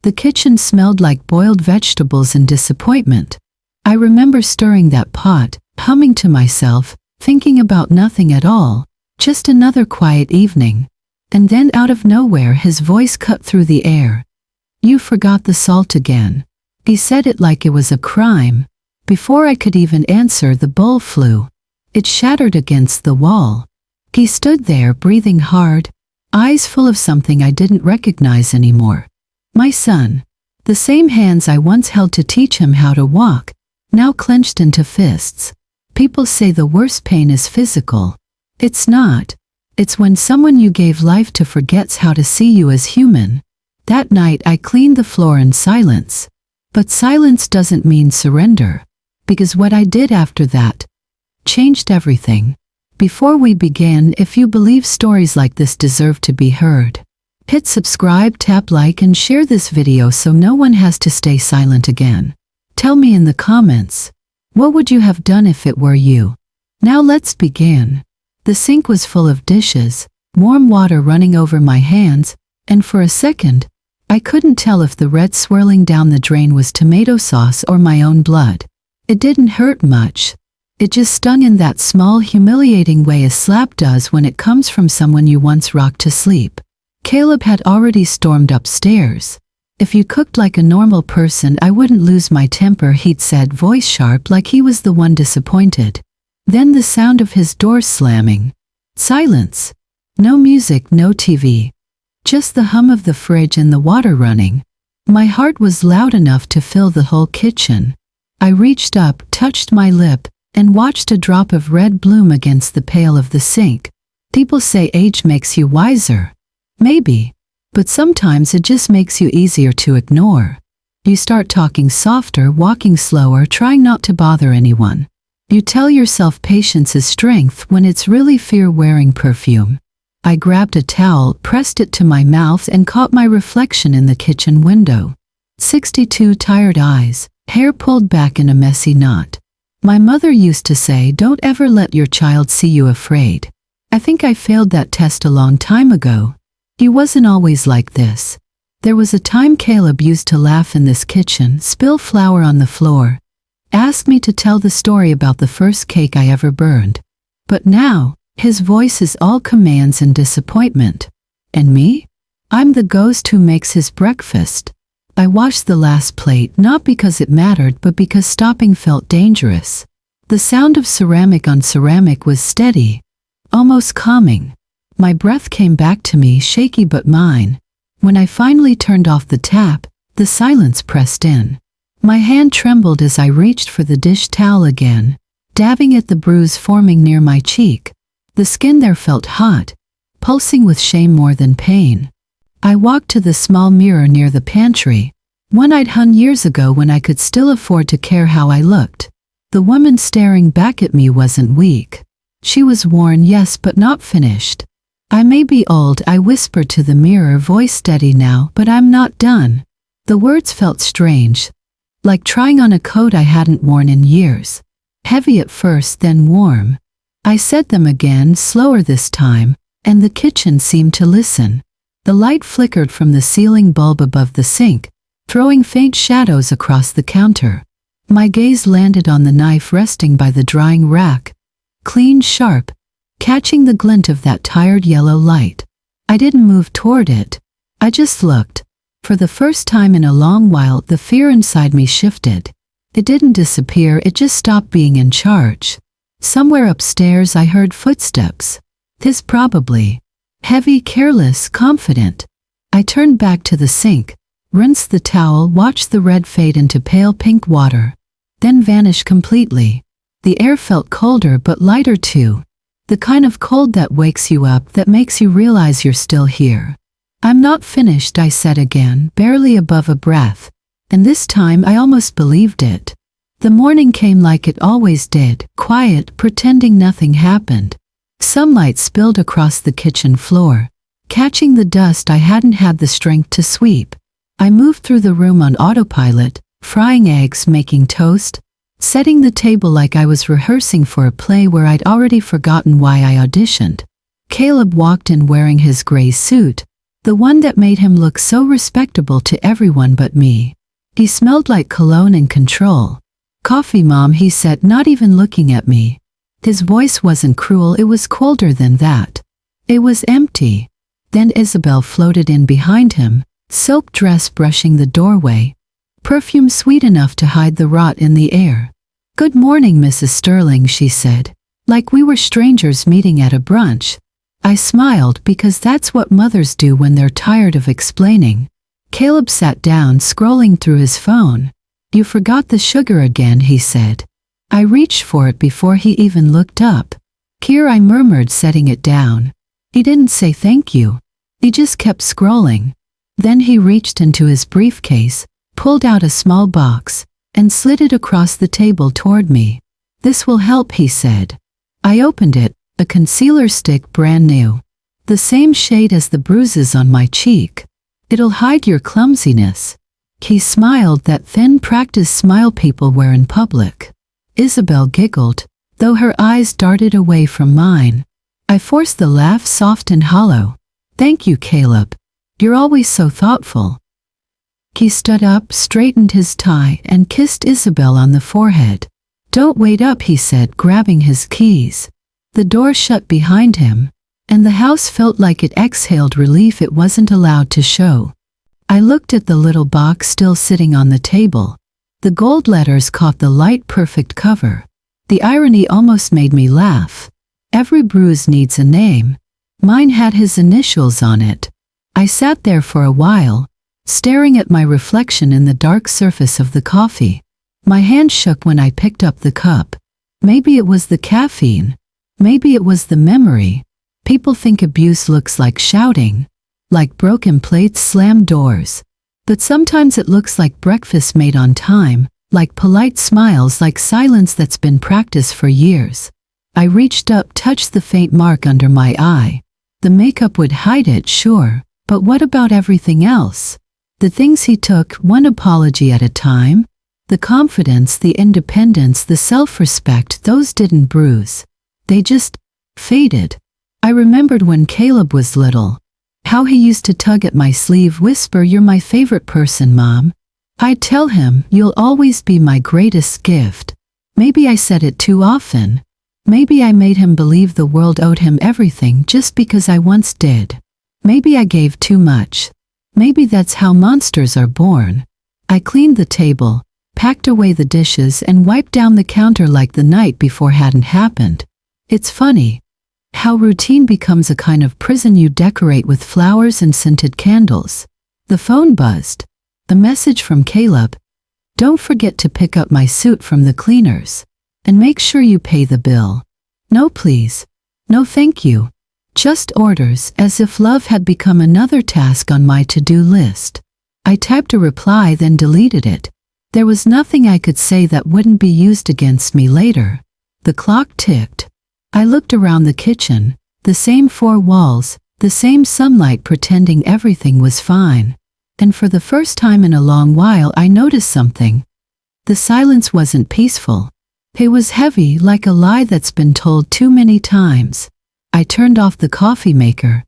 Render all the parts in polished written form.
The kitchen smelled like boiled vegetables and disappointment. I remember stirring that pot, humming to myself, thinking about nothing at all, just another quiet evening. And then out of nowhere his voice cut through the air. "You forgot the salt again." He said it like it was a crime. Before I could even answer, the bowl flew. It shattered against the wall. He stood there breathing hard, eyes full of something I didn't recognize anymore. My son. The same hands I once held to teach him how to walk, now clenched into fists. People say the worst pain is physical. It's not. It's when someone you gave life to forgets how to see you as human. That night I cleaned the floor in silence. But silence doesn't mean surrender. Because what I did after that changed everything. Before we begin, if you believe stories like this deserve to be heard, hit subscribe, tap like, and share this video so no one has to stay silent again. Tell me in the comments, what would you have done if it were you? Now let's begin. The sink was full of dishes, warm water running over my hands, and for a second, I couldn't tell if the red swirling down the drain was tomato sauce or my own blood. It didn't hurt much. It just stung in that small, humiliating way a slap does when it comes from someone you once rocked to sleep. Caleb had already stormed upstairs. "If you cooked like a normal person, I wouldn't lose my temper," he'd said, voice sharp like he was the one disappointed. Then the sound of his door slamming. Silence. No music, no TV. Just the hum of the fridge and the water running. My heart was loud enough to fill the whole kitchen. I reached up, touched my lip, and watched a drop of red bloom against the pail of the sink. People say age makes you wiser. Maybe. But sometimes it just makes you easier to ignore. You start talking softer, walking slower, trying not to bother anyone. You tell yourself patience is strength when it's really fear wearing perfume. I grabbed a towel, pressed it to my mouth, and caught my reflection in the kitchen window. 62 tired eyes, hair pulled back in a messy knot. My mother used to say, "Don't ever let your child see you afraid." I think I failed that test a long time ago. He wasn't always like this. There was a time Caleb used to laugh in this kitchen, spill flour on the floor, ask me to tell the story about the first cake I ever burned. But now, his voice is all commands and disappointment. And me? I'm the ghost who makes his breakfast. I washed the last plate not because it mattered but because stopping felt dangerous. The sound of ceramic on ceramic was steady, almost calming. My breath came back to me, shaky but mine. When I finally turned off the tap, the silence pressed in. My hand trembled as I reached for the dish towel again, dabbing at the bruise forming near my cheek. The skin there felt hot, pulsing with shame more than pain. I walked to the small mirror near the pantry, one I'd hung years ago when I could still afford to care how I looked. The woman staring back at me wasn't weak. She was worn, yes, but not finished. "I may be old," I whispered to the mirror, voice steady now, "but I'm not done." The words felt strange, like trying on a coat I hadn't worn in years. Heavy at first, then warm. I said them again, slower this time, and the kitchen seemed to listen. The light flickered from the ceiling bulb above the sink, throwing faint shadows across the counter. My gaze landed on the knife resting by the drying rack, clean, sharp, catching the glint of that tired yellow light. I didn't move toward it. I just looked. For the first time in a long while, the fear inside me shifted. It didn't disappear, it just stopped being in charge. Somewhere upstairs I heard footsteps. His probably. Heavy, careless, confident. I turned back to the sink, rinsed the towel, watched the red fade into pale pink water, then vanish completely. The air felt colder but lighter too. The kind of cold that wakes you up, that makes you realize you're still here. "I'm not finished," I said again, barely above a breath. And this time I almost believed it. The morning came like it always did, quiet, pretending nothing happened. Sunlight spilled across the kitchen floor, catching the dust I hadn't had the strength to sweep. I moved through the room on autopilot, frying eggs, making toast, setting the table like I was rehearsing for a play where I'd already forgotten why I auditioned. Caleb walked in wearing his gray suit, The one that made him look so respectable to everyone but me. He smelled like cologne and control. "Coffee, Mom," he said, not even looking at me. His voice wasn't cruel, it was colder than that. It was empty. Then Isabel floated in behind him, silk dress brushing the doorway, perfume sweet enough to hide the rot in the air. "Good morning, Mrs. Sterling," she said, like we were strangers meeting at a brunch. I smiled because that's what mothers do when they're tired of explaining. Caleb sat down, scrolling through his phone. "You forgot the sugar again," he said. I reached for it before he even looked up. "Here," I murmured, setting it down. He didn't say thank you. He just kept scrolling. Then he reached into his briefcase, pulled out a small box, and slid it across the table toward me. "This will help," he said. I opened it, a concealer stick, brand new. The same shade as the bruises on my cheek. "It'll hide your clumsiness." He smiled, that thin practiced smile people wear in public. Isabel giggled, though her eyes darted away from mine. I forced the laugh, soft and hollow. "Thank you, Caleb. You're always so thoughtful." He stood up, straightened his tie, and kissed Isabel on the forehead. "Don't wait up," he said, grabbing his keys. The door shut behind him, and the house felt like it exhaled relief it wasn't allowed to show. I looked at the little box still sitting on the table. The gold letters caught the light, perfect cover. The irony almost made me laugh. Every bruise needs a name. Mine had his initials on it. I sat there for a while, staring at my reflection in the dark surface of the coffee. My hand shook when I picked up the cup. Maybe it was the caffeine. Maybe it was the memory. People think abuse looks like shouting, like broken plates, slammed doors. But sometimes it looks like breakfast made on time, like polite smiles, like silence that's been practiced for years. I reached up, touched the faint mark under my eye. The makeup would hide it, sure, but what about everything else? The things he took, one apology at a time? The confidence, the independence, the self-respect, those didn't bruise. They just faded. I remembered when Caleb was little. How he used to tug at my sleeve, whisper, "You're my favorite person, Mom." I'd tell him, "You'll always be my greatest gift." Maybe I said it too often. Maybe I made him believe the world owed him everything just because I once did. Maybe I gave too much. Maybe that's how monsters are born. I cleaned the table, packed away the dishes, and wiped down the counter like the night before hadn't happened. It's funny how routine becomes a kind of prison you decorate with flowers and scented candles. The phone buzzed. A message from Caleb. "Don't forget to pick up my suit from the cleaners. And make sure you pay the bill." No please. No thank you. Just orders, as if love had become another task on my to-do list. I typed a reply, then deleted it. There was nothing I could say that wouldn't be used against me later. The clock ticked. I looked around the kitchen. The same four walls, the same sunlight, pretending everything was fine. And for the first time in a long while I noticed something. The silence wasn't peaceful. It was heavy, like a lie that's been told too many times. I turned off the coffee maker,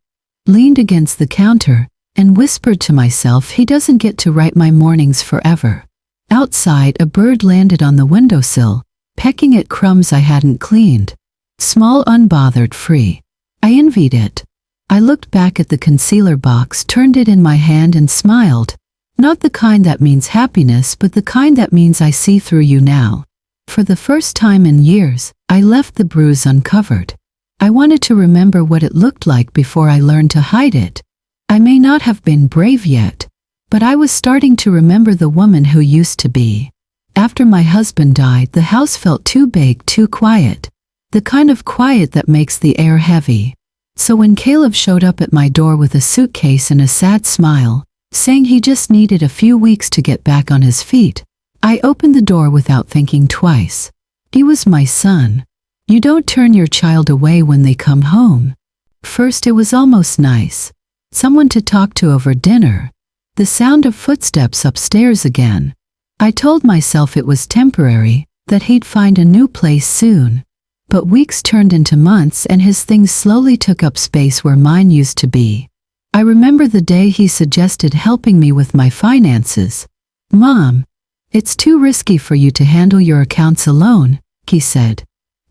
leaned against the counter, and whispered to myself, he doesn't get to write my mornings forever. Outside, a bird landed on the windowsill, pecking at crumbs I hadn't cleaned. Small, unbothered, free. I envied it. I looked back at the concealer box, turned it in my hand, and smiled. Not the kind that means happiness, but the kind that means I see through you now. For the first time in years, I left the bruise uncovered. I wanted to remember what it looked like before I learned to hide it. I may not have been brave yet, but I was starting to remember the woman who used to be. After my husband died, the house felt too big, too quiet. The kind of quiet that makes the air heavy. So when Caleb showed up at my door with a suitcase and a sad smile, saying he just needed a few weeks to get back on his feet, I opened the door without thinking twice. He was my son. You don't turn your child away when they come home. First, it was almost nice. Someone to talk to over dinner. The sound of footsteps upstairs again. I told myself it was temporary, that he'd find a new place soon. But weeks turned into months, and his things slowly took up space where mine used to be. I remember the day he suggested helping me with my finances. "Mom, it's too risky for you to handle your accounts alone," he said,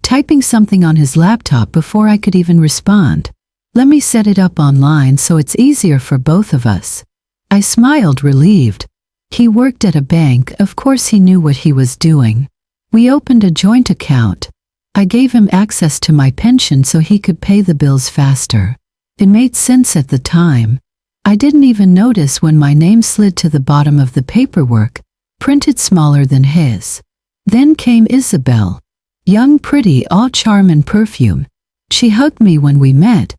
typing something on his laptop before I could even respond. "Let me set it up online so it's easier for both of us." I smiled, relieved. He worked at a bank, of course he knew what he was doing. We opened a joint account. I gave him access to my pension so he could pay the bills faster. It made sense at the time. I didn't even notice when my name slid to the bottom of the paperwork, printed smaller than his. Then came Isabel. Young, pretty, all charm and perfume. She hugged me when we met,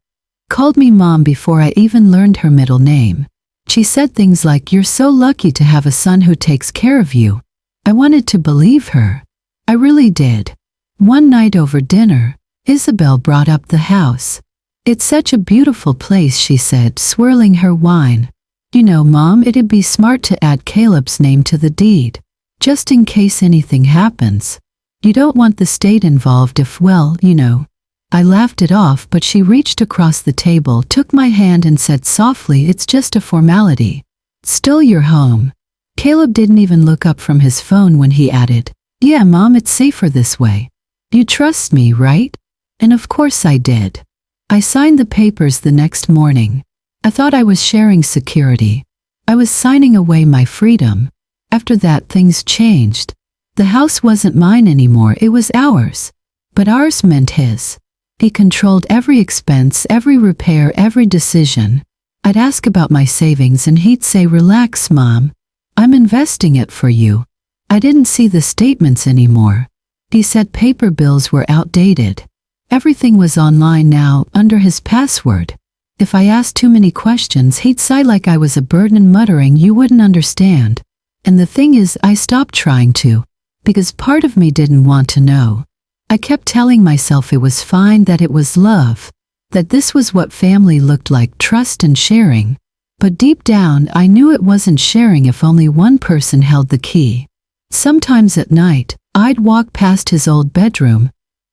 called me Mom before I even learned her middle name. She said things like, "You're so lucky to have a son who takes care of you." I wanted to believe her. I really did. One night over dinner, Isabel brought up the house. "It's such a beautiful place," she said, swirling her wine. "You know, Mom, it'd be smart to add Caleb's name to the deed, just in case anything happens. You don't want the state involved if, well, you know." I laughed it off, but she reached across the table, took my hand and said softly, "It's just a formality. Still, you're home." Caleb didn't even look up from his phone when he added, "Yeah, Mom, it's safer this way. You trust me, right?" And of course I did. I signed the papers the next morning. I thought I was sharing security. I was signing away my freedom. After that, things changed. The house wasn't mine anymore, it was ours. But ours meant his. He controlled every expense, every repair, every decision. I'd ask about my savings and he'd say, "Relax, Mom. I'm investing it for you." I didn't see the statements anymore. He said paper bills were outdated. Everything was online now, under his password. If I asked too many questions, he'd sigh like I was a burden, muttering, "You wouldn't understand." And the thing is, I stopped trying to, because part of me didn't want to know. I kept telling myself it was fine, that it was love, that this was what family looked like, trust and sharing. But deep down, I knew it wasn't sharing if only one person held the key. Sometimes at night, I'd walk past his old bedroom,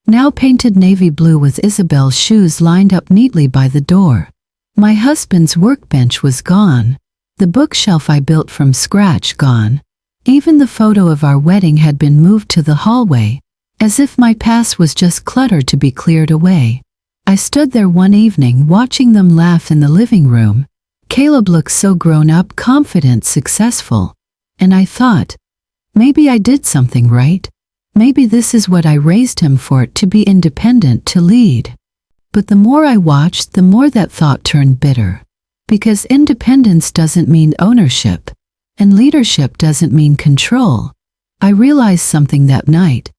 now painted navy blue with Isabel's shoes lined up neatly by the door. My husband's workbench was gone. The bookshelf I built from scratch gone. Even the photo of our wedding had been moved to the hallway, as if my past was just clutter to be cleared away. I stood there one evening watching them laugh in the living room. Caleb looked so grown up, confident, successful. And I thought, maybe I did something right. Maybe this is what I raised him for, to be independent, to lead. But the more I watched, the more that thought turned bitter. Because independence doesn't mean ownership, and leadership doesn't mean control. I realized something that night.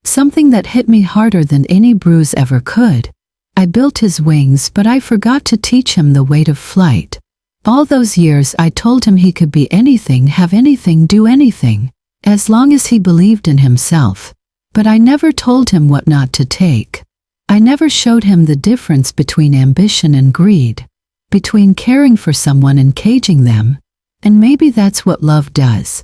Something that hit me harder than any bruise ever could. I built his wings, but I forgot to teach him the weight of flight. All those years I told him he could be anything, have anything, do anything, as long as he believed in himself. But I never told him what not to take. I never showed him the difference between ambition and greed, between caring for someone and caging them. And maybe that's what love does.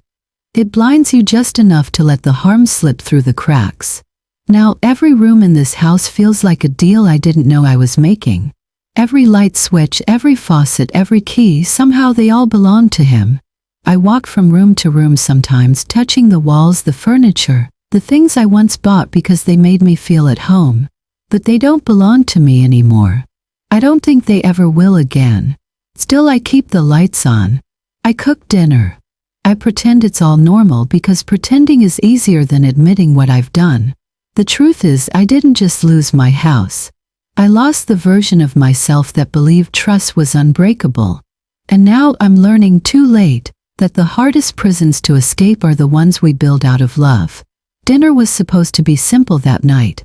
It blinds you just enough to let the harm slip through the cracks. Now every room in this house feels like a deal I didn't know I was making. Every light switch, every faucet, every key, somehow they all belong to him. I walk from room to room sometimes, touching the walls, the furniture, the things I once bought because they made me feel at home. But they don't belong to me anymore. I don't think they ever will again. Still, I keep the lights on. I cook dinner. I pretend it's all normal because pretending is easier than admitting what I've done. The truth is, I didn't just lose my house. I lost the version of myself that believed trust was unbreakable. And now I'm learning too late that the hardest prisons to escape are the ones we build out of love. Dinner was supposed to be simple that night.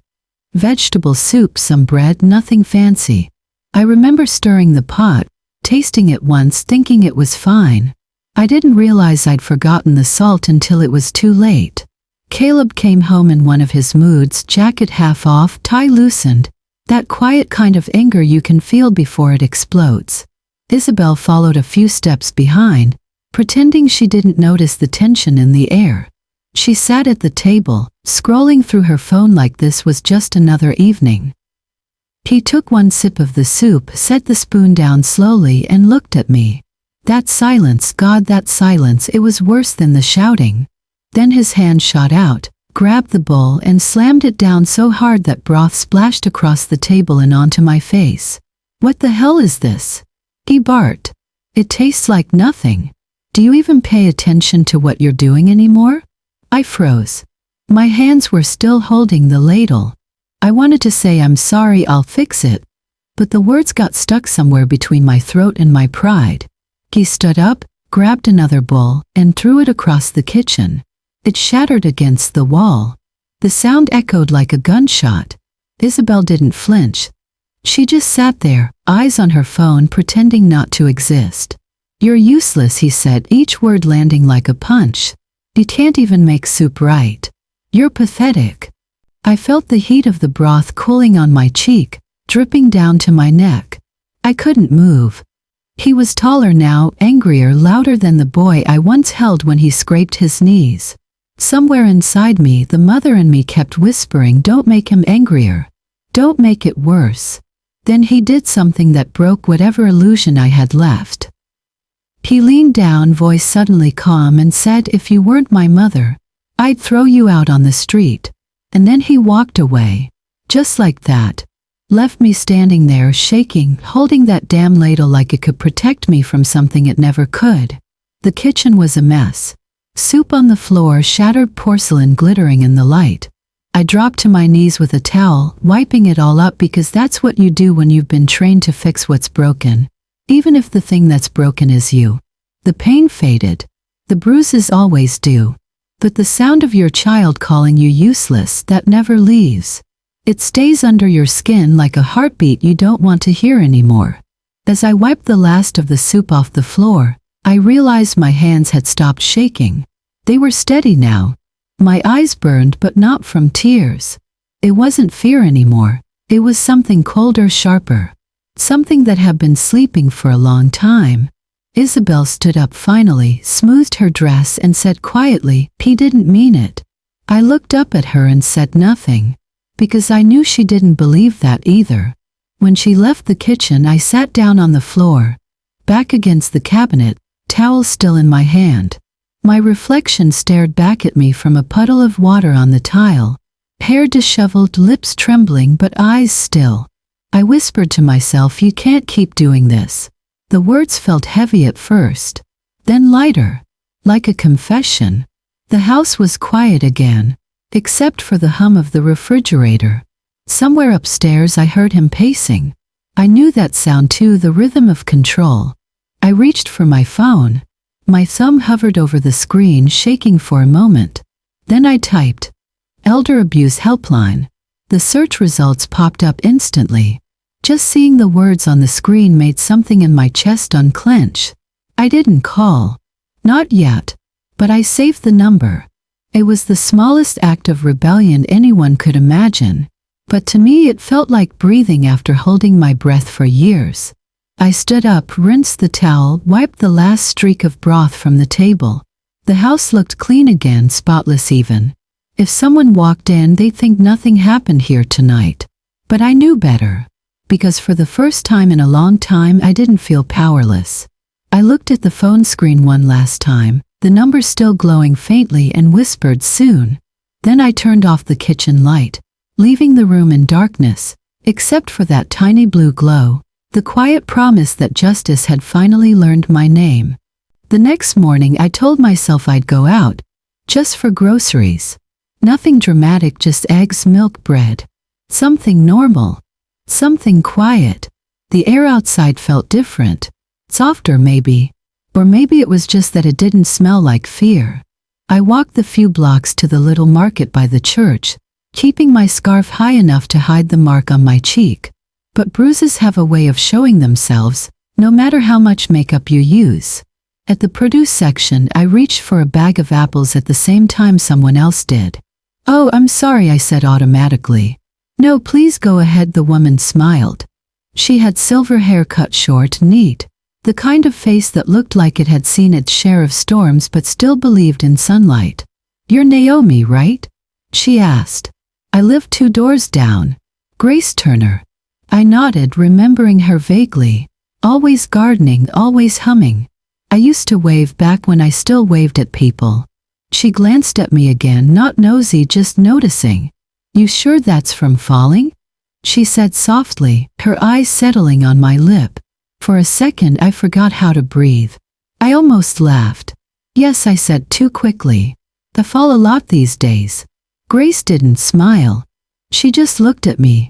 Vegetable soup, some bread, nothing fancy. I remember stirring the pot, tasting it once, thinking it was fine. I didn't realize I'd forgotten the salt until it was too late. Caleb came home in one of his moods, jacket half off, tie loosened. That quiet kind of anger you can feel before it explodes. Isabel followed a few steps behind, pretending she didn't notice the tension in the air. She sat at the table, scrolling through her phone like this was just another evening. He took one sip of the soup, set the spoon down slowly, and looked at me. That silence, God, that silence, it was worse than the shouting. Then his hand shot out, grabbed the bowl, and slammed it down so hard that broth splashed across the table and onto my face. What the hell is this? He barked. It tastes like nothing. Do you even pay attention to what you're doing anymore? I froze. My hands were still holding the ladle. I wanted to say I'm sorry, I'll fix it, but the words got stuck somewhere between my throat and my pride. He stood up, grabbed another bowl, and threw it across the kitchen. It shattered against the wall. The sound echoed like a gunshot. Isabel didn't flinch. She just sat there, eyes on her phone, pretending not to exist. You're useless, he said, each word landing like a punch. You can't even make soup right. You're pathetic. I felt the heat of the broth cooling on my cheek, dripping down to my neck. I couldn't move. He was taller now, angrier, louder than the boy I once held when he scraped his knees. Somewhere inside me, the mother in me kept whispering, don't make him angrier. Don't make it worse. Then he did something that broke whatever illusion I had left. He leaned down, voice suddenly calm, and said, if you weren't my mother, I'd throw you out on the street. And then he walked away. Just like that. Left me standing there, shaking, holding that damn ladle like it could protect me from something it never could. The kitchen was a mess. Soup on the floor, shattered porcelain glittering in the light. I dropped to my knees with a towel, wiping it all up, because that's what you do when you've been trained to fix what's broken. Even if the thing that's broken is you. The pain faded. The bruises always do. But the sound of your child calling you useless, that never leaves. It stays under your skin like a heartbeat you don't want to hear anymore. As I wiped the last of the soup off the floor, I realized my hands had stopped shaking. They were steady now. My eyes burned, but not from tears. It wasn't fear anymore. It was something colder, sharper. Something that had been sleeping for a long time. Isabel stood up finally, smoothed her dress, and said quietly, he didn't mean it. I looked up at her and said nothing, because I knew she didn't believe that either. When she left the kitchen, I sat down on the floor, back against the cabinet, towel still in my hand. My reflection stared back at me from a puddle of water on the tile, hair disheveled, lips trembling, but eyes still. I whispered to myself, you can't keep doing this. The words felt heavy at first, then lighter, like a confession. The house was quiet again, except for the hum of the refrigerator. Somewhere upstairs I heard him pacing. I knew that sound too, the rhythm of control. I reached for my phone. My thumb hovered over the screen, shaking for a moment. Then I typed, Elder Abuse Helpline. The search results popped up instantly. Just seeing the words on the screen made something in my chest unclench. I didn't call. Not yet. But I saved the number. It was the smallest act of rebellion anyone could imagine. But to me it felt like breathing after holding my breath for years. I stood up, rinsed the towel, wiped the last streak of broth from the table. The house looked clean again, spotless even. If someone walked in, they'd think nothing happened here tonight. But I knew better. Because for the first time in a long time I didn't feel powerless. I looked at the phone screen one last time, the number still glowing faintly, and whispered, soon. Then I turned off the kitchen light, leaving the room in darkness, except for that tiny blue glow, the quiet promise that justice had finally learned my name. The next morning I told myself I'd go out, just for groceries. Nothing dramatic, just eggs, milk, bread. Something normal. Something quiet. The air outside felt different. Softer maybe. Or maybe it was just that it didn't smell like fear. I walked the few blocks to the little market by the church, keeping my scarf high enough to hide the mark on my cheek. But bruises have a way of showing themselves, no matter how much makeup you use. At the produce section, I reached for a bag of apples at the same time someone else did. Oh, I'm sorry, I said automatically. No, please go ahead, the woman smiled. She had silver hair, cut short, neat, the kind of face that looked like it had seen its share of storms but still believed in sunlight. You're Naomi, right? She asked. I live 2 doors down. Grace Turner. I nodded, remembering her vaguely. Always gardening, always humming. I used to wave back when I still waved at people. She glanced at me again, not nosy, just noticing. You sure that's from falling? She said softly, her eyes settling on my lip. For a second I forgot how to breathe. I almost laughed. Yes, I said too quickly. I fall a lot these days. Grace didn't smile. She just looked at me.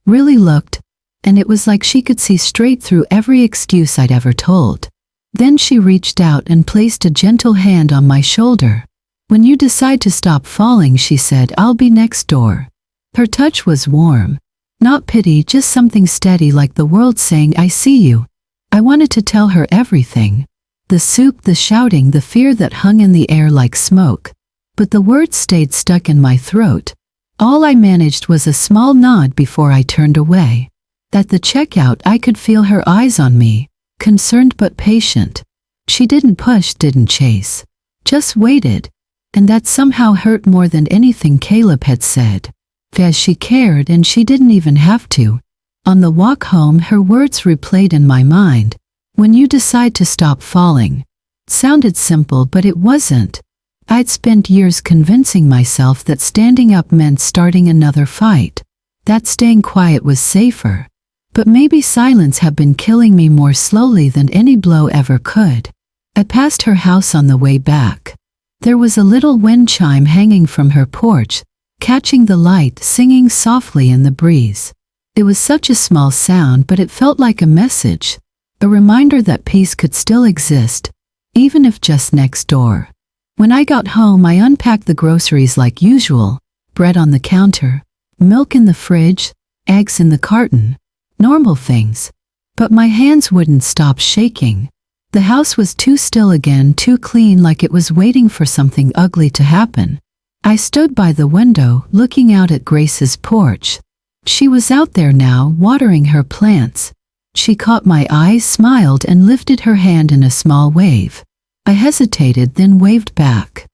Really looked. And it was like she could see straight through every excuse I'd ever told. Then she reached out and placed a gentle hand on my shoulder. When you decide to stop falling, she said, I'll be next door. Her touch was warm. Not pity, just something steady, like the world saying, I see you. I wanted to tell her everything. The soup, the shouting, the fear that hung in the air like smoke. But the words stayed stuck in my throat. All I managed was a small nod before I turned away. At the checkout, I could feel her eyes on me, concerned but patient. She didn't push, didn't chase. Just waited. And that somehow hurt more than anything Caleb had said. As she cared, and she didn't even have to. On the walk home, her words replayed in my mind. When you decide to stop falling. Sounded simple, but it wasn't. I'd spent years convincing myself that standing up meant starting another fight. That staying quiet was safer. But maybe silence had been killing me more slowly than any blow ever could. I passed her house on the way back. There was a little wind chime hanging from her porch, catching the light, singing softly in the breeze. It was such a small sound, but it felt like a message, a reminder that peace could still exist, even if just next door. When I got home, I unpacked the groceries like usual, bread on the counter, milk in the fridge, eggs in the carton, normal things. But my hands wouldn't stop shaking. The house was too still again, too clean, like it was waiting for something ugly to happen. I stood by the window, looking out at Grace's porch. She was out there now, watering her plants. She caught my eye, smiled, and lifted her hand in a small wave. I hesitated, then waved back.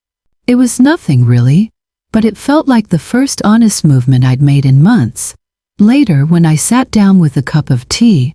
It was nothing really, but it felt like the first honest movement I'd made in months. Later, when I sat down with a cup of tea,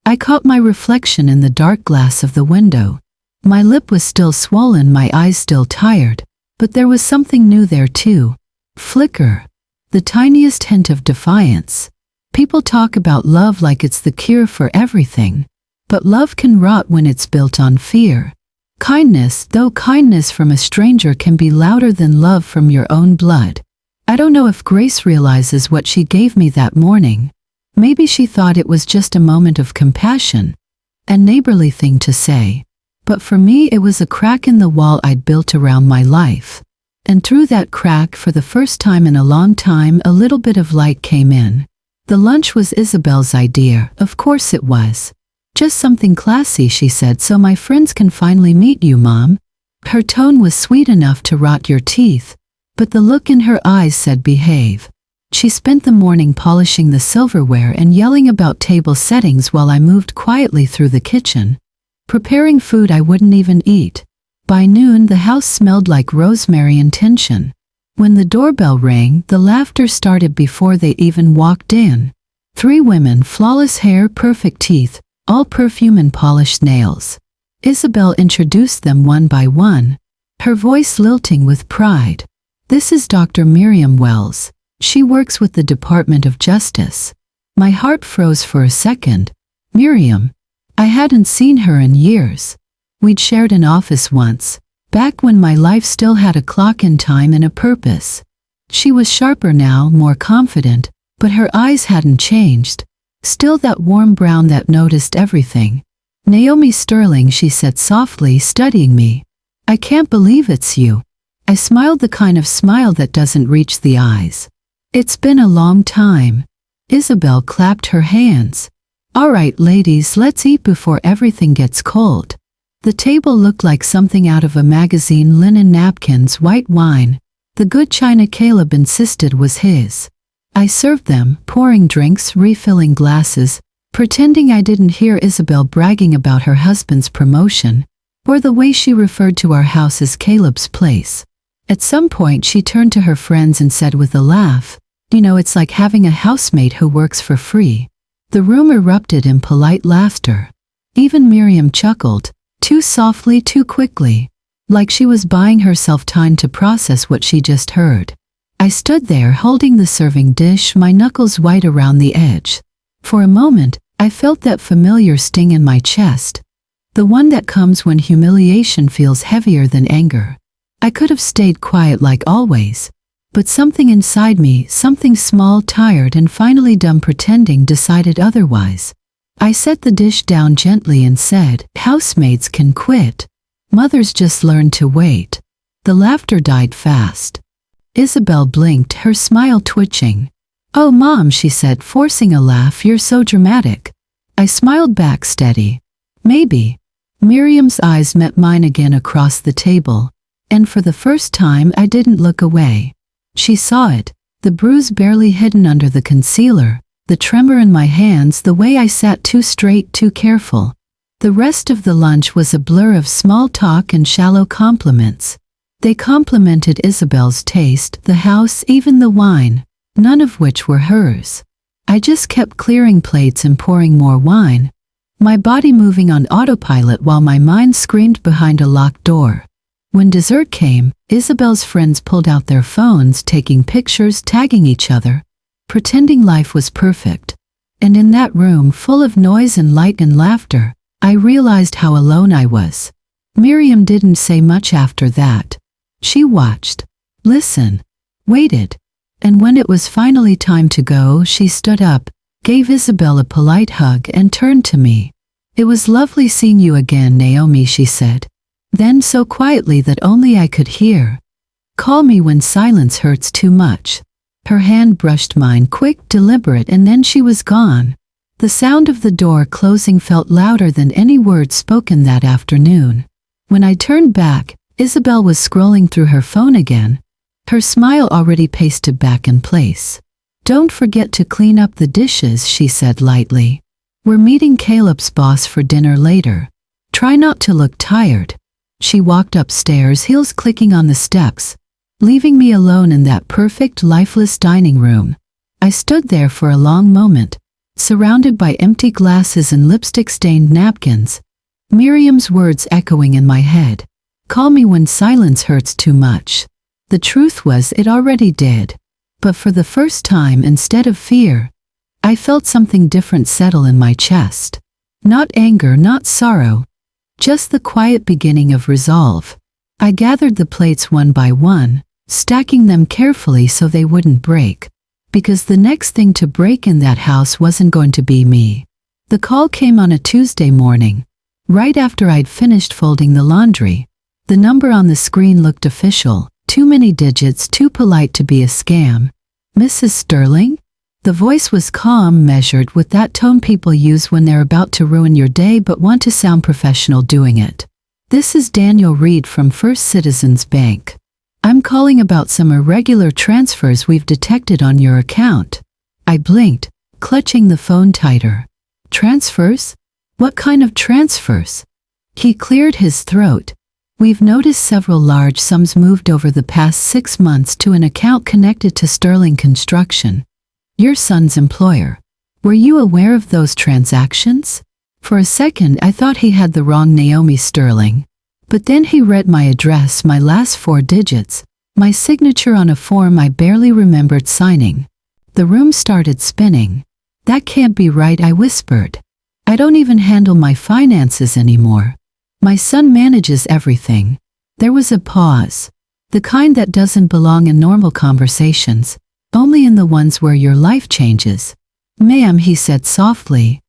I caught my reflection in the dark glass of the window. My lip was still swollen, my eyes still tired, but there was something new there too. Flicker. The tiniest hint of defiance. People talk about love like it's the cure for everything, but love can rot when it's built on fear. Kindness, though kindness from a stranger can be louder than love from your own blood. I don't know if Grace realizes what she gave me that morning. Maybe she thought it was just a moment of compassion, a neighborly thing to say. But for me, it was a crack in the wall I'd built around my life. And through that crack, for the first time in a long time, a little bit of light came in. The lunch was Isabel's idea, of course it was. Just something classy, she said, so my friends can finally meet you, Mom. Her tone was sweet enough to rot your teeth, but the look in her eyes said behave. She spent the morning polishing the silverware and yelling about table settings while I moved quietly through the kitchen, preparing food I wouldn't even eat. By noon, the house smelled like rosemary and tension. When the doorbell rang, the laughter started before they even walked in. 3 women, flawless hair, perfect teeth, all perfume and polished nails. Isabel introduced them one by one, her voice lilting with pride. This is Dr. Miriam Wells. She works with the Department of Justice. My heart froze for a second. Miriam. I hadn't seen her in years. We'd shared an office once, back when my life still had a clock in time and a purpose. She was sharper now, more confident, but her eyes hadn't changed. Still that warm brown that noticed everything. Naomi Sterling, she said softly, studying me. I can't believe it's you. I smiled, the kind of smile that doesn't reach the eyes. It's been a long time. Isabel clapped her hands. All right, ladies, let's eat before everything gets cold. The table looked like something out of a magazine, linen napkins, white wine. The good china Caleb insisted was his. I served them, pouring drinks, refilling glasses, pretending I didn't hear Isabel bragging about her husband's promotion, or the way she referred to our house as Caleb's place. At some point she turned to her friends and said with a laugh, you know, it's like having a housemate who works for free. The room erupted in polite laughter. Even Miriam chuckled, too softly, too quickly, like she was buying herself time to process what she just heard. I stood there holding the serving dish, my knuckles white around the edge. For a moment, I felt that familiar sting in my chest, the one that comes when humiliation feels heavier than anger. I could have stayed quiet like always, but something inside me, something small, tired, and finally done pretending, decided otherwise. I set the dish down gently and said, "Housemaids can quit. Mothers just learn to wait." The laughter died fast. Isabel blinked, her smile twitching. "Oh, Mom," she said, forcing a laugh, "you're so dramatic." I smiled back, steady. "Maybe." Miriam's eyes met mine again across the table, and for the first time I didn't look away. She saw it, the bruise barely hidden under the concealer, the tremor in my hands, the way I sat too straight, too careful. The rest of the lunch was a blur of small talk and shallow compliments. They complimented Isabel's taste, the house, even the wine, none of which were hers. I just kept clearing plates and pouring more wine, my body moving on autopilot while my mind screamed behind a locked door. When dessert came, Isabel's friends pulled out their phones, taking pictures, tagging each other, pretending life was perfect. And in that room full of noise and light and laughter, I realized how alone I was. Miriam didn't say much after that. She watched, listened, waited, and when it was finally time to go, she stood up, gave Isabel a polite hug, and turned to me. "It was lovely seeing you again, Naomi," she said. Then so quietly that only I could hear, "Call me when silence hurts too much." Her hand brushed mine, quick, deliberate, and then she was gone. The sound of the door closing felt louder than any words spoken that afternoon. When I turned back, Isabel was scrolling through her phone again, her smile already pasted back in place. "Don't forget to clean up the dishes," she said lightly. "We're meeting Caleb's boss for dinner later. Try not to look tired." She walked upstairs, heels clicking on the steps, leaving me alone in that perfect, lifeless dining room. I stood there for a long moment, surrounded by empty glasses and lipstick-stained napkins, Miriam's words echoing in my head. "Call me when silence hurts too much." The truth was, it already did. But for the first time, instead of fear, I felt something different settle in my chest. Not anger, not sorrow, just the quiet beginning of resolve. I gathered the plates one by one, stacking them carefully so they wouldn't break, because the next thing to break in that house wasn't going to be me. The call came on a Tuesday morning, right after I'd finished folding the laundry. The number on the screen looked official, too many digits, too polite to be a scam. "Mrs. Sterling?" The voice was calm, measured, with that tone people use when they're about to ruin your day but want to sound professional doing it. "This is Daniel Reed from First Citizens Bank. I'm calling about some irregular transfers we've detected on your account." I blinked, clutching the phone tighter. "Transfers? What kind of transfers?" He cleared his throat. "We've noticed several large sums moved over the past 6 months to an account connected to Sterling Construction, your son's employer. Were you aware of those transactions?" For a second I thought he had the wrong Naomi Sterling. But then he read my address, my last 4 digits, my signature on a form I barely remembered signing. The room started spinning. "That can't be right," I whispered. "I don't even handle my finances anymore. My son manages everything." There was a pause, the kind that doesn't belong in normal conversations, only in the ones where your life changes. "Ma'am," he said softly,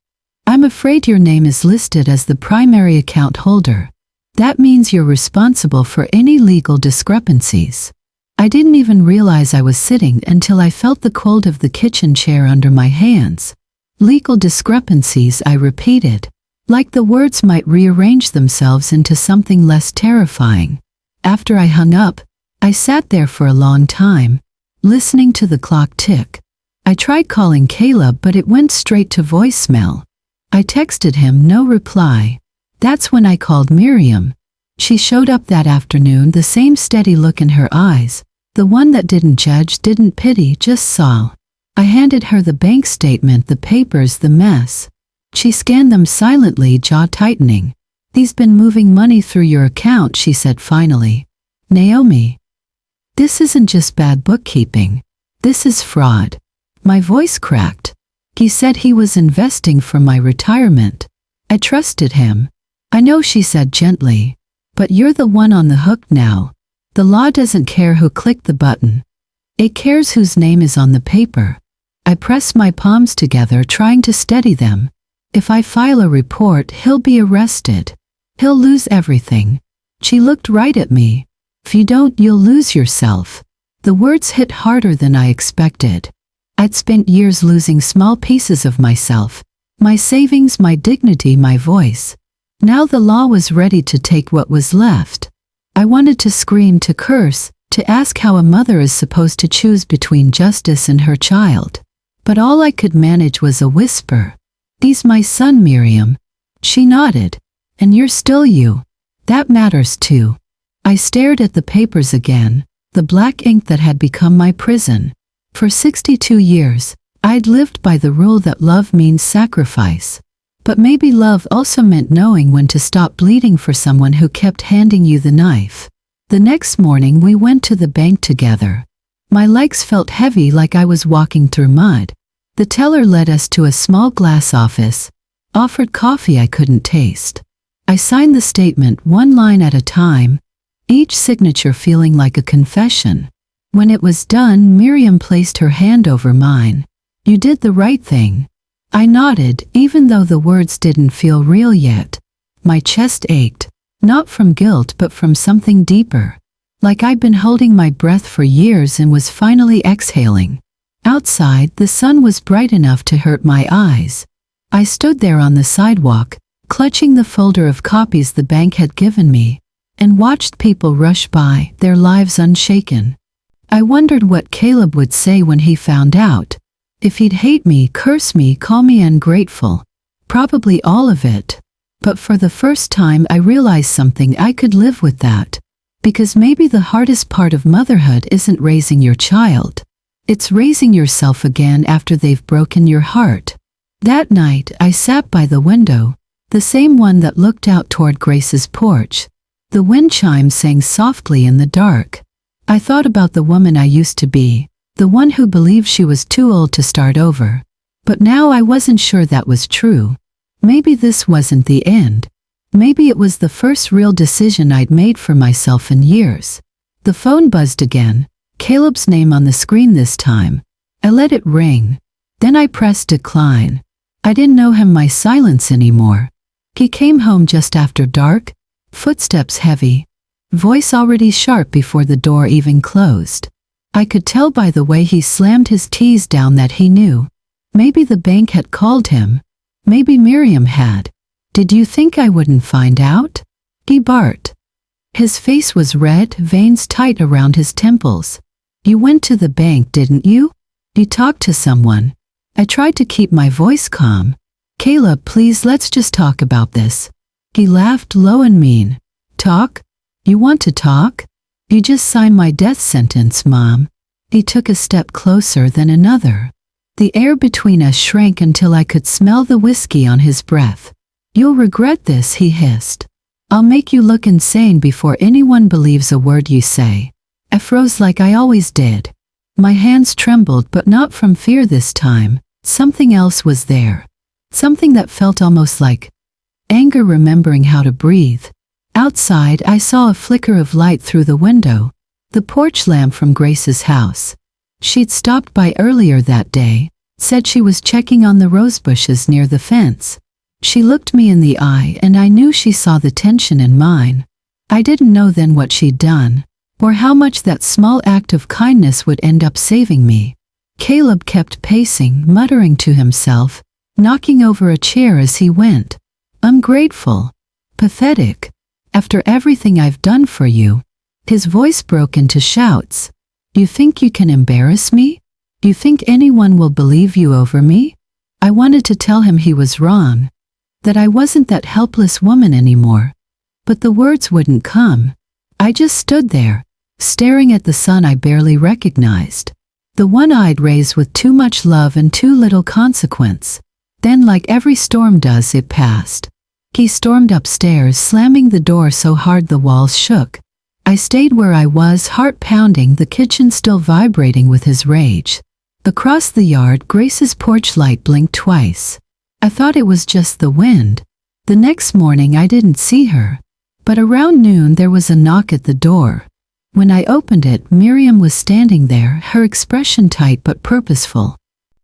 "I'm afraid your name is listed as the primary account holder. That means you're responsible for any legal discrepancies." I didn't even realize I was sitting until I felt the cold of the kitchen chair under my hands. "Legal discrepancies," I repeated, like the words might rearrange themselves into something less terrifying. After I hung up, I sat there for a long time, listening to the clock tick. I tried calling Caleb, but it went straight to voicemail. I texted him, no reply. That's when I called Miriam. She showed up that afternoon, the same steady look in her eyes, the one that didn't judge, didn't pity, just saw. I handed her the bank statement, the papers, the mess. She scanned them silently, jaw tightening. "He's been moving money through your account," she said finally. "Naomi, this isn't just bad bookkeeping. This is fraud." My voice cracked. "He said he was investing for my retirement. I trusted him." "I know," she said gently. "But you're the one on the hook now. The law doesn't care who clicked the button. It cares whose name is on the paper." I pressed my palms together, trying to steady them. "If I file a report, he'll be arrested. He'll lose everything." She looked right at me. "If you don't, you'll lose yourself." The words hit harder than I expected. I'd spent years losing small pieces of myself, my savings, my dignity, my voice. Now the law was ready to take what was left. I wanted to scream, to curse, to ask how a mother is supposed to choose between justice and her child. But all I could manage was a whisper. "He's my son, Miriam." She nodded. "And you're still you. That matters too." I stared at the papers again, the black ink that had become my prison. For 62 years, I'd lived by the rule that love means sacrifice. But maybe love also meant knowing when to stop bleeding for someone who kept handing you the knife. The next morning we went to the bank together. My legs felt heavy, like I was walking through mud. The teller led us to a small glass office, offered coffee I couldn't taste. I signed the statement one line at a time, each signature feeling like a confession. When it was done, Miriam placed her hand over mine. "You did the right thing." I nodded, even though the words didn't feel real yet. My chest ached, not from guilt but from something deeper. Like I'd been holding my breath for years and was finally exhaling. Outside, the sun was bright enough to hurt my eyes. I stood there on the sidewalk, clutching the folder of copies the bank had given me, and watched people rush by, their lives unshaken. I wondered what Caleb would say when he found out. If he'd hate me, curse me, call me ungrateful. Probably all of it. But for the first time I realized something: I could live with that. Because maybe the hardest part of motherhood isn't raising your child. It's raising yourself again after they've broken your heart. That night, I sat by the window, the same one that looked out toward Grace's porch. The wind chimes sang softly in the dark. I thought about the woman I used to be, the one who believed she was too old to start over. But now I wasn't sure that was true. Maybe this wasn't the end. Maybe it was the first real decision I'd made for myself in years. The phone buzzed again, Caleb's name on the screen this time. I let it ring. Then I pressed decline. I didn't know him, my silence anymore. He came home just after dark, footsteps heavy, voice already sharp before the door even closed. I could tell by the way he slammed his keys down that he knew. Maybe the bank had called him. Maybe Miriam had. "Did you think I wouldn't find out?" he barked. His face was red, veins tight around his temples. "You went to the bank, didn't you? You talked to someone." I tried to keep my voice calm. "Caleb, please, let's just talk about this." He laughed low and mean. "Talk? You want to talk? You just signed my death sentence, Mom." He took a step closer, then another. The air between us shrank until I could smell the whiskey on his breath. "You'll regret this," he hissed. "I'll make you look insane before anyone believes a word you say." I froze like I always did. My hands trembled, but not from fear this time. Something else was there. Something that felt almost like anger, remembering how to breathe. Outside, I saw a flicker of light through the window, the porch lamp from Grace's house. She'd stopped by earlier that day, said she was checking on the rose bushes near the fence. She looked me in the eye, and I knew she saw the tension in mine. I didn't know then what she'd done, or how much that small act of kindness would end up saving me. Caleb kept pacing, muttering to himself, knocking over a chair as he went. "Ungrateful. Pathetic. After everything I've done for you." His voice broke into shouts. "You think you can embarrass me? You think anyone will believe you over me?" I wanted to tell him he was wrong, that I wasn't that helpless woman anymore. But the words wouldn't come. I just stood there, staring at the sun I barely recognized. The one I'd raised with too much love and too little consequence. Then, like every storm does, it passed. He stormed upstairs, slamming the door so hard the walls shook. I stayed where I was, heart pounding, the kitchen still vibrating with his rage. Across the yard, Grace's porch light blinked twice. I thought it was just the wind. The next morning I didn't see her. But around noon there was a knock at the door. When I opened it, Miriam was standing there, her expression tight but purposeful.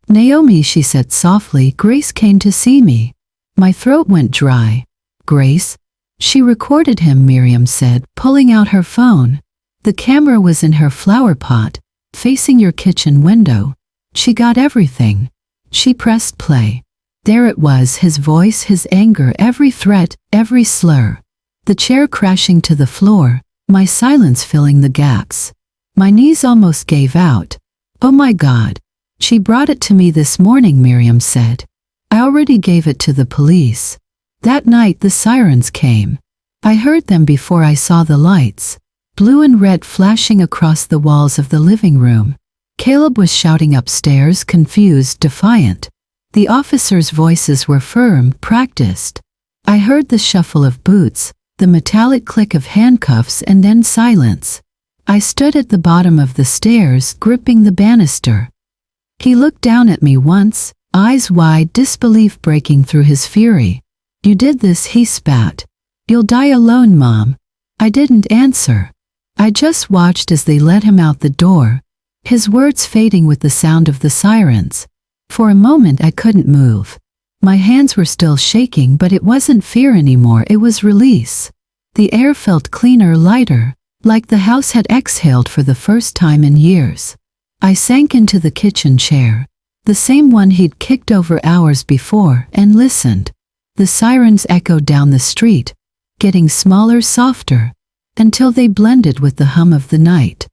"Naomi," she said softly, "Grace came to see me." My throat went dry. "Grace?" "She recorded him," Miriam said, pulling out her phone. "The camera was in her flower pot, facing your kitchen window. She got everything." She pressed play. There it was, his voice, his anger, every threat, every slur. The chair crashing to the floor, my silence filling the gaps. My knees almost gave out. "Oh my God. She brought it to me this morning," Miriam said. "I already gave it to the police." That night the sirens came. I heard them before I saw the lights, blue and red flashing across the walls of the living room. Caleb was shouting upstairs, confused, defiant. The officers' voices were firm, practiced. I heard the shuffle of boots, the metallic click of handcuffs, and then silence. I stood at the bottom of the stairs, gripping the banister. He looked down at me once, eyes wide, disbelief breaking through his fury. "You did this," he spat. "You'll die alone, Mom." I didn't answer. I just watched as they let him out the door, his words fading with the sound of the sirens. For a moment I couldn't move. My hands were still shaking, but it wasn't fear anymore, it was release. The air felt cleaner, lighter, like the house had exhaled for the first time in years. I sank into the kitchen chair, the same one he'd kicked over hours before, and listened. The sirens echoed down the street, getting smaller, softer, until they blended with the hum of the night.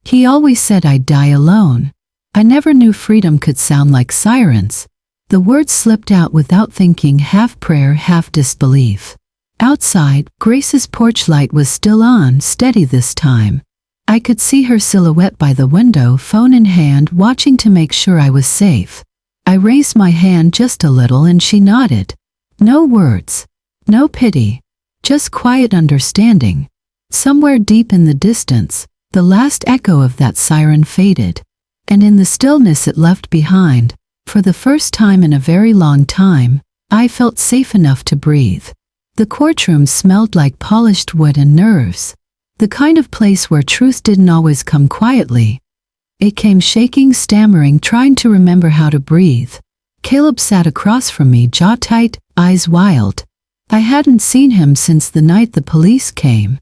He always said I'd die alone. I never knew freedom could sound like sirens. The words slipped out without thinking, half prayer, half disbelief. Outside, Grace's porch light was still on, steady this time. I could see her silhouette by the window, phone in hand, watching to make sure I was safe. I raised my hand just a little and she nodded. No words, no pity, just quiet understanding. Somewhere deep in the distance, the last echo of that siren faded. And in the stillness it left behind, for the first time in a very long time, I felt safe enough to breathe. The courtroom smelled like polished wood and nerves, the kind of place where truth didn't always come quietly. It came shaking, stammering, trying to remember how to breathe. Caleb sat across from me, jaw tight, eyes wild. I hadn't seen him since the night the police came.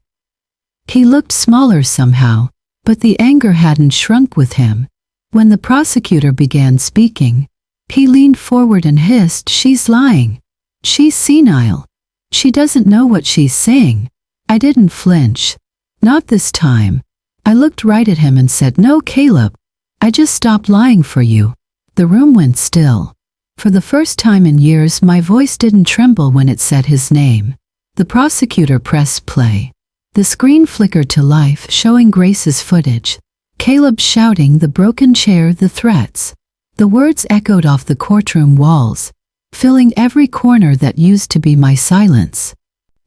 He looked smaller somehow, but the anger hadn't shrunk with him. When the prosecutor began speaking, he leaned forward and hissed, "She's lying. She's senile. She doesn't know what she's saying." I didn't flinch. Not this time. I looked right at him and said, "No, Caleb. I just stopped lying for you." The room went still. For the first time in years, my voice didn't tremble when it said his name. The prosecutor pressed play. The screen flickered to life, showing Grace's footage. Caleb shouting, the broken chair, the threats. The words echoed off the courtroom walls, filling every corner that used to be my silence.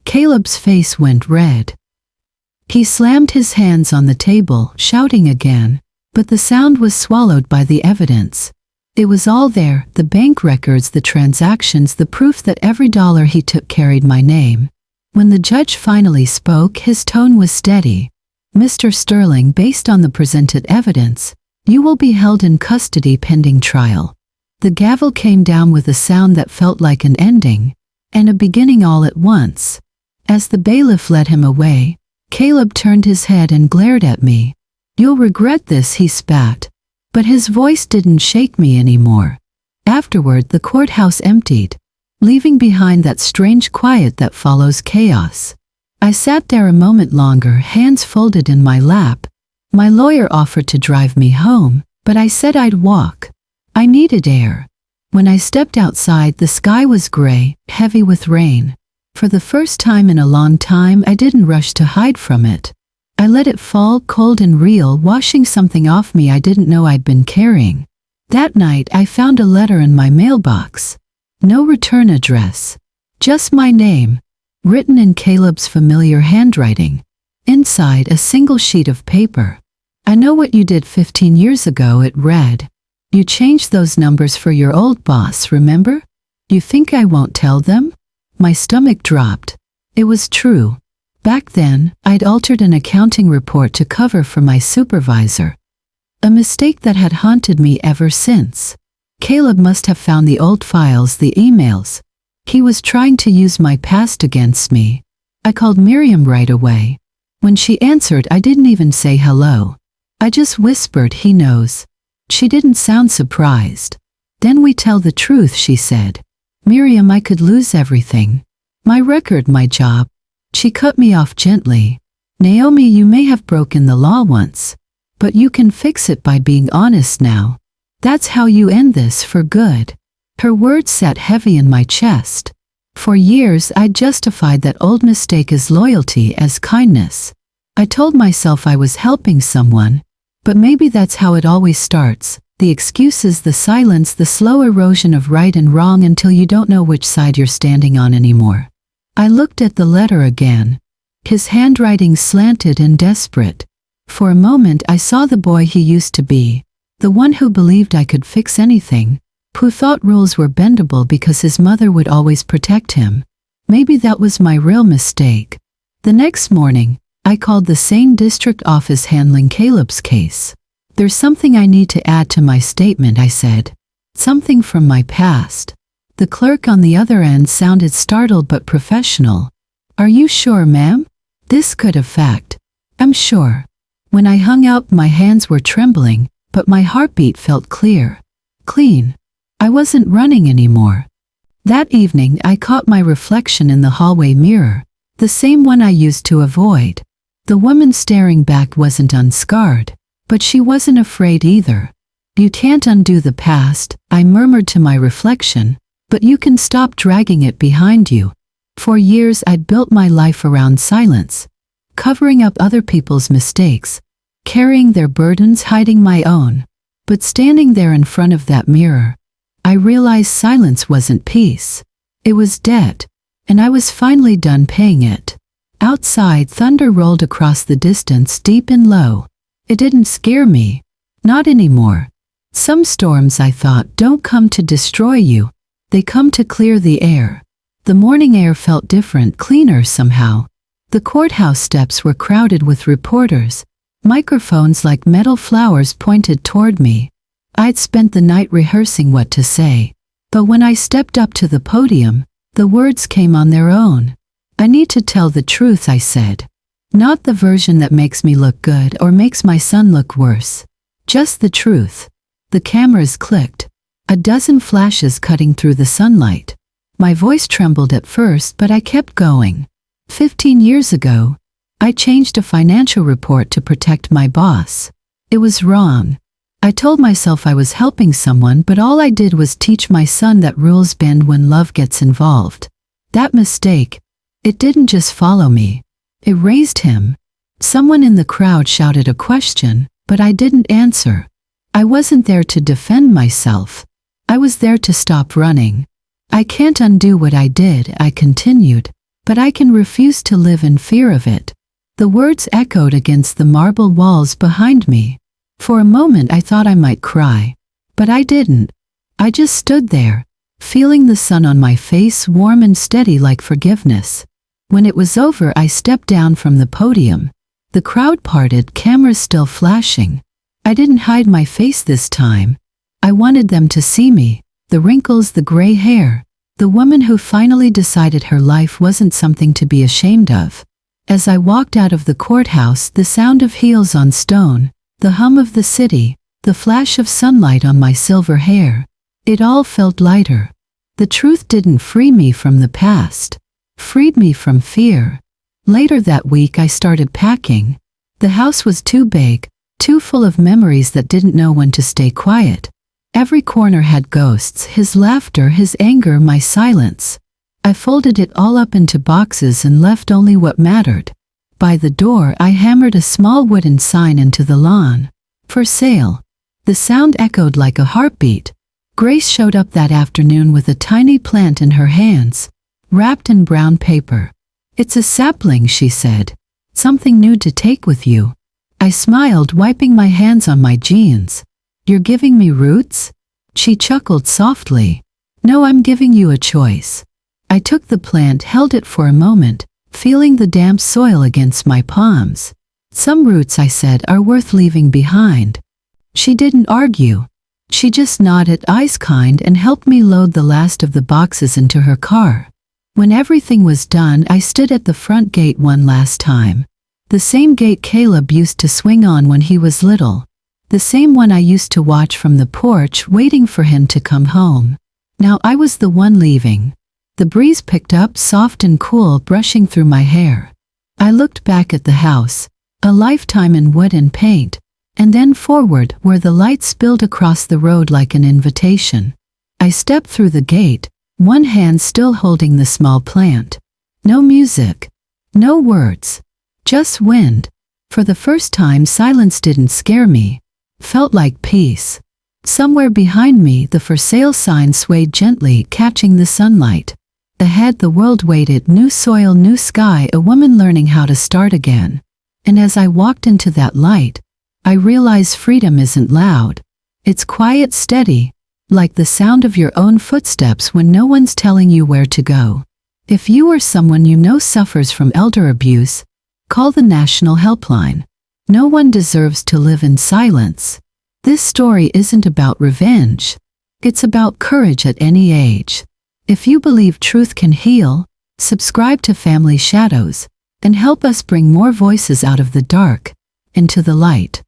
Caleb's face went red. He slammed his hands on the table, shouting again, but the sound was swallowed by the evidence. It was all there, the bank records, the transactions, the proof that every dollar he took carried my name. When the judge finally spoke, his tone was steady. "Mr. Sterling, based on the presented evidence, you will be held in custody pending trial." The gavel came down with a sound that felt like an ending, and a beginning all at once. As the bailiff led him away, Caleb turned his head and glared at me. "You'll regret this," he spat. But his voice didn't shake me anymore. Afterward, the courthouse emptied, leaving behind that strange quiet that follows chaos. I sat there a moment longer, hands folded in my lap. My lawyer offered to drive me home, but I said I'd walk. I needed air. When I stepped outside, the sky was gray, heavy with rain. For the first time in a long time, I didn't rush to hide from it. I let it fall, cold and real, washing something off me I didn't know I'd been carrying. That night I found a letter in my mailbox. No return address. Just my name, written in Caleb's familiar handwriting. Inside a single sheet of paper. I know what you did 15 years ago, it read. You changed those numbers for your old boss, remember? You think I won't tell them? My stomach dropped. It was true. Back then, I'd altered an accounting report to cover for my supervisor. A mistake that had haunted me ever since. Caleb must have found the old files, the emails. He was trying to use my past against me. I called Miriam right away. When she answered, I didn't even say hello. I just whispered, he knows. She didn't sound surprised. Then we tell the truth, she said. Miriam, I could lose everything. My record, my job. She cut me off gently. Naomi, you may have broken the law once, but you can fix it by being honest now. That's how you end this for good. Her words sat heavy in my chest. For years I'd justified that old mistake as loyalty, as kindness. I told myself I was helping someone, but maybe that's how it always starts. The excuses, the silence, the slow erosion of right and wrong until you don't know which side you're standing on anymore. I looked at the letter again. His handwriting slanted and desperate. For a moment I saw the boy he used to be, the one who believed I could fix anything, who thought rules were bendable because his mother would always protect him. Maybe that was my real mistake. The next morning, I called the same district office handling Caleb's case. There's something I need to add to my statement, I said. Something from my past. The clerk on the other end sounded startled but professional. Are you sure, ma'am? This could affect. I'm sure. When I hung up, my hands were trembling, but my heartbeat felt clear. Clean. I wasn't running anymore. That evening I caught my reflection in the hallway mirror, the same one I used to avoid. The woman staring back wasn't unscarred, but she wasn't afraid either. You can't undo the past, I murmured to my reflection, but you can stop dragging it behind you. For years I'd built my life around silence, covering up other people's mistakes, carrying their burdens, hiding my own. But standing there in front of that mirror, I realized silence wasn't peace. It was debt, and I was finally done paying it. Outside, thunder rolled across the distance, deep and low. It didn't scare me. Not anymore. Some storms, I thought, don't come to destroy you. They come to clear the air. The morning air felt different, cleaner somehow. The courthouse steps were crowded with reporters. Microphones like metal flowers pointed toward me. I'd spent the night rehearsing what to say. But when I stepped up to the podium, the words came on their own. I need to tell the truth, I said. Not the version that makes me look good or makes my son look worse. Just the truth. The cameras clicked. A dozen flashes cutting through the sunlight. My voice trembled at first, but I kept going. 15 years ago, I changed a financial report to protect my boss. It was wrong. I told myself I was helping someone, but all I did was teach my son that rules bend when love gets involved. That mistake, it didn't just follow me. It raised him. Someone in the crowd shouted a question, but I didn't answer. I wasn't there to defend myself. I was there to stop running. I can't undo what I did, I continued, but I can refuse to live in fear of it. The words echoed against the marble walls behind me. For a moment I thought I might cry, but I didn't. I just stood there, feeling the sun on my face, warm and steady like forgiveness. When it was over, I stepped down from the podium. The crowd parted, cameras still flashing. I didn't hide my face this time. I wanted them to see me, the wrinkles, the gray hair, the woman who finally decided her life wasn't something to be ashamed of. As I walked out of the courthouse, the sound of heels on stone, the hum of the city, the flash of sunlight on my silver hair, it all felt lighter. The truth didn't free me from the past. Freed me from fear. Later that week I started packing. The house was too big, too full of memories that didn't know when to stay quiet. Every corner had ghosts, his laughter, his anger, my silence. I folded it all up into boxes and left only what mattered. By the door, I hammered a small wooden sign into the lawn. For sale. The sound echoed like a heartbeat. Grace showed up that afternoon with a tiny plant in her hands, wrapped in brown paper. "It's a sapling," she said. "Something new to take with you." I smiled, wiping my hands on my jeans. "You're giving me roots?" She chuckled softly. "No, I'm giving you a choice." I took the plant, held it for a moment, feeling the damp soil against my palms. "Some roots," I said, "are worth leaving behind." She didn't argue. She just nodded, eyes kind, and helped me load the last of the boxes into her car. When everything was done, I stood at the front gate one last time. The same gate Caleb used to swing on when he was little. The same one I used to watch from the porch, waiting for him to come home. Now I was the one leaving. The breeze picked up, soft and cool, brushing through my hair. I looked back at the house, a lifetime in wood and paint, and then forward, where the light spilled across the road like an invitation. I stepped through the gate, one hand still holding the small plant. No music. No words. Just wind. For the first time, silence didn't scare me. Felt like peace. Somewhere behind me, the for sale sign swayed gently, catching the sunlight. Ahead, the world waited, new soil, new sky, a woman learning how to start again. And as I walked into that light, I realized freedom isn't loud. It's quiet, steady, like the sound of your own footsteps when no one's telling you where to go. If you or someone you know suffers from elder abuse, call the National Helpline. No one deserves to live in silence. This story isn't about revenge. It's about courage at any age. If you believe truth can heal, subscribe to Family Shadows and help us bring more voices out of the dark into the light.